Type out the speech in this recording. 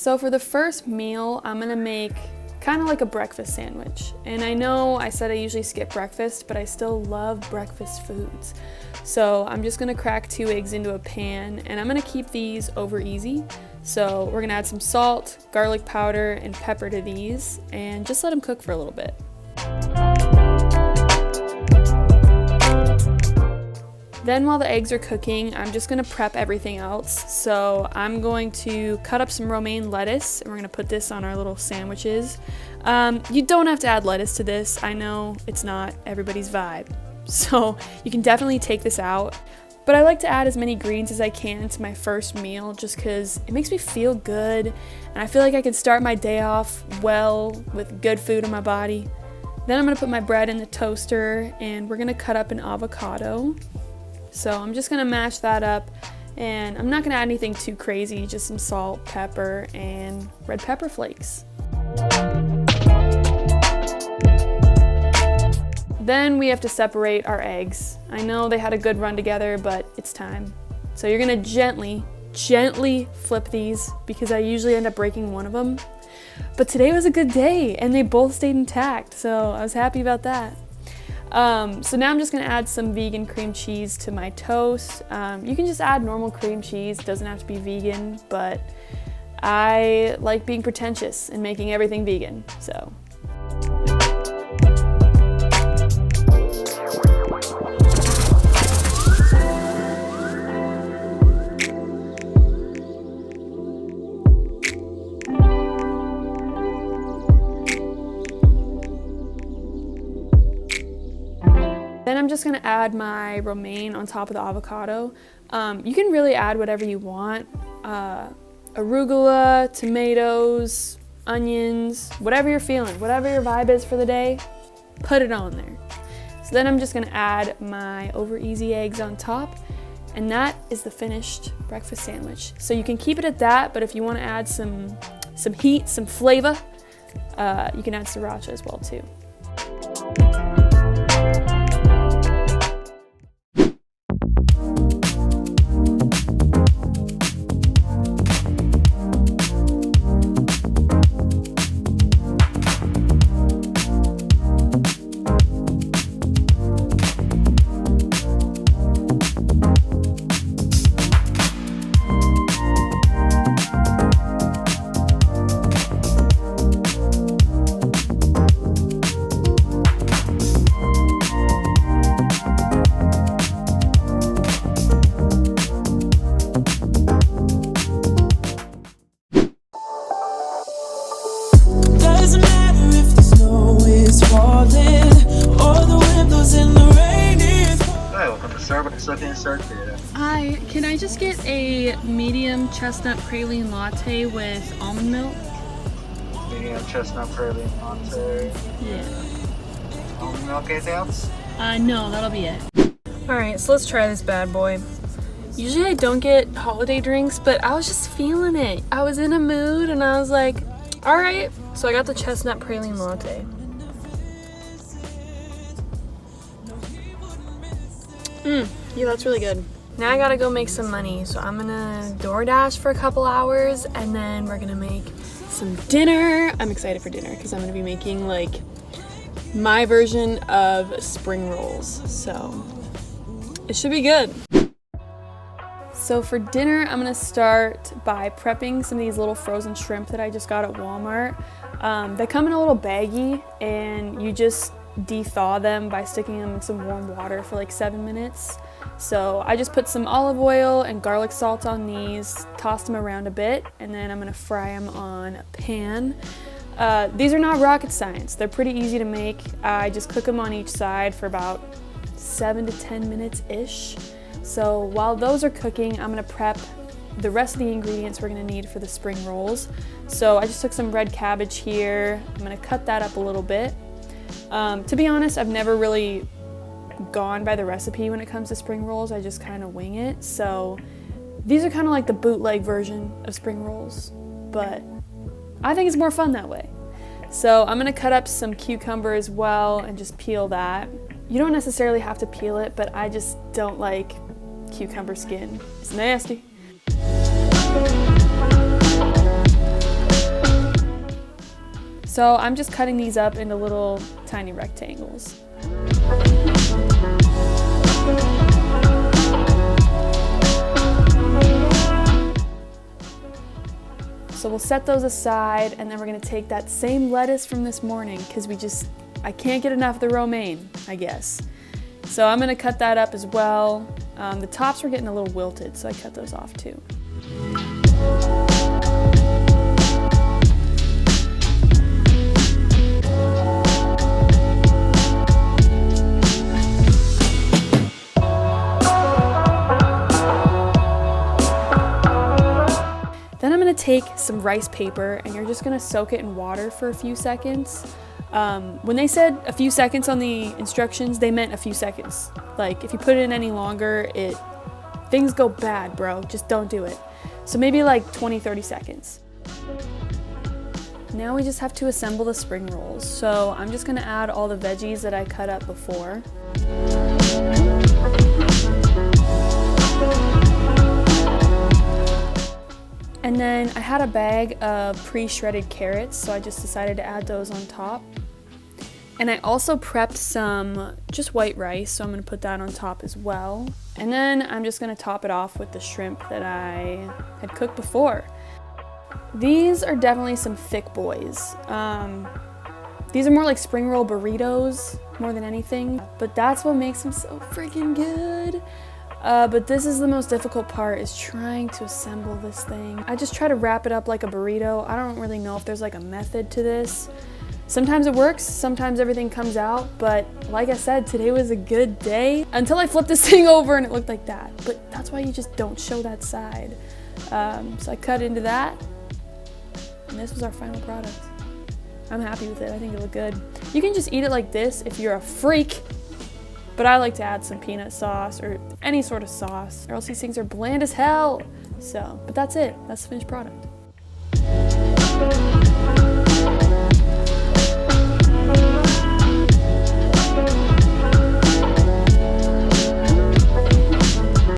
So for the first meal, I'm gonna make kind of like a breakfast sandwich. And I know I said I usually skip breakfast, but I still love breakfast foods. So I'm just gonna crack 2 eggs into a pan, and I'm gonna keep these over easy. So we're gonna add some salt, garlic powder, and pepper to these, and just let them cook for a little bit. Then while the eggs are cooking, I'm just gonna prep everything else. So I'm going to cut up some romaine lettuce, and we're gonna put this on our little sandwiches. You don't have to add lettuce to this. I know it's not everybody's vibe, so you can definitely take this out. But I like to add as many greens as I can to my first meal just because it makes me feel good, and I feel like I can start my day off well with good food in my body. Then I'm gonna put my bread in the toaster, and we're gonna cut up an avocado. So I'm just gonna mash that up, and I'm not gonna add anything too crazy, just some salt, pepper, and red pepper flakes. Then we have to separate our eggs. I know they had a good run together, but it's time. So you're gonna gently flip these because I usually end up breaking one of them. But today was a good day and they both stayed intact, so I was happy about that. So now I'm just gonna add some vegan cream cheese to my toast. You can just add normal cream cheese, it doesn't have to be vegan, but I like being pretentious and making everything vegan, so. Then I'm just gonna add my romaine on top of the avocado. You can really add whatever you want. Arugula, tomatoes, onions, whatever you're feeling, whatever your vibe is for the day, put it on there. So then I'm just gonna add my over easy eggs on top, and that is the finished breakfast sandwich. So you can keep it at that, but if you wanna add some heat, some flavor, you can add sriracha as well too. Hi, can I just get a medium chestnut praline latte with almond milk? Medium chestnut praline latte. Yeah. Almond milk, anything else? No, that'll be it. Alright, so let's try this bad boy. Usually I don't get holiday drinks, but I was just feeling it. I was in a mood and I was like, alright. So I got the chestnut praline latte. Yeah, that's really good. Now I gotta go make some money, so I'm gonna DoorDash for a couple hours, and then we're gonna make some dinner. I'm excited for dinner because I'm gonna be making like my version of spring rolls, so it should be good. So for dinner, I'm gonna start by prepping some of these little frozen shrimp that I just got at Walmart. They come in a little baggie, and you just de-thaw them by sticking them in some warm water for like 7 minutes. So I just put some olive oil and garlic salt on these, tossed them around a bit, and then I'm gonna fry them on a pan. These are not rocket science. They're pretty easy to make. I just cook them on each side for about 7 to 10 minutes-ish. So while those are cooking, I'm gonna prep the rest of the ingredients we're gonna need for the spring rolls. So I just took some red cabbage here. I'm gonna cut that up a little bit. To be honest, I've never really gone by the recipe when it comes to spring rolls. I just kind of wing it. So these are kind of like the bootleg version of spring rolls, but I think it's more fun that way. So I'm gonna cut up some cucumber as well and just peel that. You don't necessarily have to peel it, but I just don't like cucumber skin. It's nasty. So I'm just cutting these up into little tiny rectangles. So we'll set those aside, and then we're gonna take that same lettuce from this morning, because I can't get enough of the romaine, I guess. So I'm gonna cut that up as well. The tops were getting a little wilted, so I cut those off too. Then I'm gonna take some rice paper, and you're just gonna soak it in water for a few seconds. When they said a few seconds on the instructions, they meant a few seconds. Like, if you put it in any longer, things go bad, bro. Just don't do it. So maybe like 20-30 seconds. Now we just have to assemble the spring rolls. So I'm just gonna add all the veggies that I cut up before. And then I had a bag of pre-shredded carrots, so I just decided to add those on top. And I also prepped some just white rice, so I'm gonna put that on top as well. And then I'm just gonna top it off with the shrimp that I had cooked before. These are definitely some thick boys. These are more like spring roll burritos more than anything, but that's what makes them so freaking good. But this is the most difficult part, is trying to assemble this thing. I just try to wrap it up like a burrito. I don't really know if there's like a method to this. Sometimes it works, sometimes everything comes out, but like I said, today was a good day until I flipped this thing over and it looked like that. But that's why you just don't show that side. So I cut into that, and this was our final product. I'm happy with it. I think it looked good. You can just eat it like this if you're a freak. But I like to add some peanut sauce or any sort of sauce, or else these things are bland as hell. So, but that's it. That's the finished product.